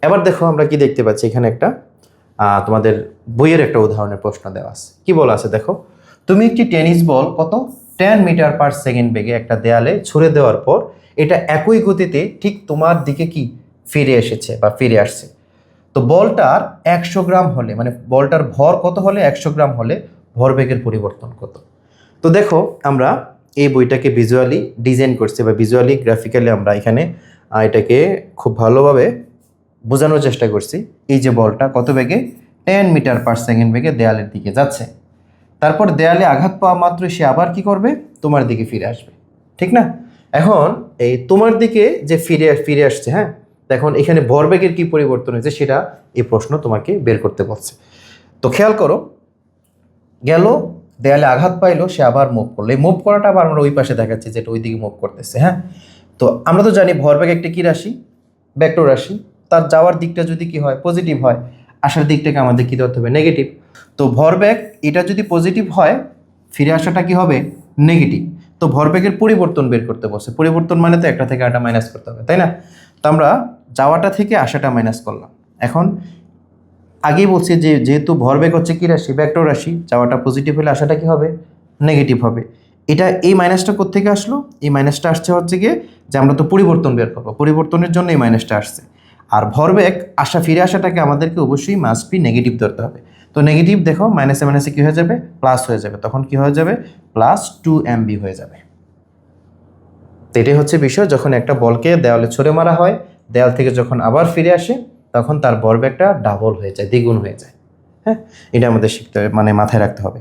এবার দেখো আমরা কি দেখতে পাচ্ছি, এখানে একটা তোমাদের বইয়ের একটা উদাহরণের প্রশ্ন দেওয়া আছে। কি বলা আছে দেখো, তুমি একটি টেনিস বল কত 10 মিটার পার সেকেন্ড বেগে একটা দেয়ালে ছুড়ে দেওয়ার পর এটা একই গতিতে ঠিক তোমার দিকে কি ফিরে এসেছে বা ফিরে আসছে। তো বলটার 100 গ্রাম হলে, মানে বলটার ভর কত হলে, 100 গ্রাম হলে ভরবেগের পরিবর্তন কত। তো দেখো আমরা এই বইটাকে ভিজুয়ালি ডিজাইন করছি বা ভিজুয়ালি গ্রাফিক্যালি আমরা এখানে এটাকে খুব ভালোভাবে বোঝানোর চেষ্টা করছি। এই যে বলটা কত বেগে, 10 মিটার পার সেকেন্ড বেগে দেয়ালের দিকে যাচ্ছে, তারপর দেয়ালে আঘাত পাওয়া মাত্র সে আবার কি করবে, তোমার দিকে ফিরে আসবে, ঠিক না? এখন এই তোমার দিকে যে ফিরে ফিরে আসছে, হ্যাঁ, এখন এখানে ভরবেগের কি পরিবর্তন হয়েছে সেটা এই প্রশ্ন তোমাকে বের করতে বলছে। তো খেয়াল করো, গেল দেয়ালে আঘাত পাইলো, সে আবার মুভ করলো, এই মুভ করাটা আবার আমরা ওই পাশে দেখাচ্ছি যেটা ওই দিকে মুভ করতেছে, হ্যাঁ। তো আমরা তো জানি ভরবেগ একটা কি রাশি, ভেক্টর রাশি। তার যাওয়ার দিকটা যদি কি হয়, পজিটিভ হয়, আসার দিকটাকে আমাদের কি ধরতে হবে, নেগেটিভ। তো ভরবেগ এটা যদি পজিটিভ হয়, ফিরে আসাটা কি হবে, নেগেটিভ। তো ভরবেগের পরিবর্তন বের করতে বলছে, পরিবর্তন মানে তো একটা থেকে আরেকটা মাইনাস করতে হবে, তাই না? তো আমরা যাওয়াটা থেকে আসাটা মাইনাস করলাম। এখন আগেই বলছি যে যেহেতু ভরবেগ হচ্ছে কি রাশি, ভেক্টর রাশি, যাওয়াটা পজিটিভ হলে আসাটা কি হবে, নেগেটিভ হবে। এটা এই মাইনাসটা কোত্থেকে আসলো, এই মাইনাসটা আসছে হচ্ছে গিয়ে যে আমরা তো পরিবর্তন বের করবো, পরিবর্তনের জন্য এই মাইনাসটা আসছে। আর ভরবেগ আসা ফিরে আসাটাকে আমাদেরকে অবশ্যই মাস্ট বি নেগেটিভ ধরতে হবে। তো নেগেটিভ দেখো, মাইনাসে মাইনাসে কী হয়ে যাবে, প্লাস হয়ে যাবে, তখন কি হয়ে যাবে, +2mb হয়ে যাবে। তো এটাই হচ্ছে বিষয়, যখন একটা বলকে দেওয়ালে ছুঁড়ে মারা হয়, দেওয়াল থেকে যখন আবার ফিরে আসে তখন তার ভরবেগটা ডাবল হয়ে যায়, দ্বিগুণ হয়ে যায়। হ্যাঁ, এটা আমাদের শিখতে হবে, মানে মাথায় রাখতে হবে।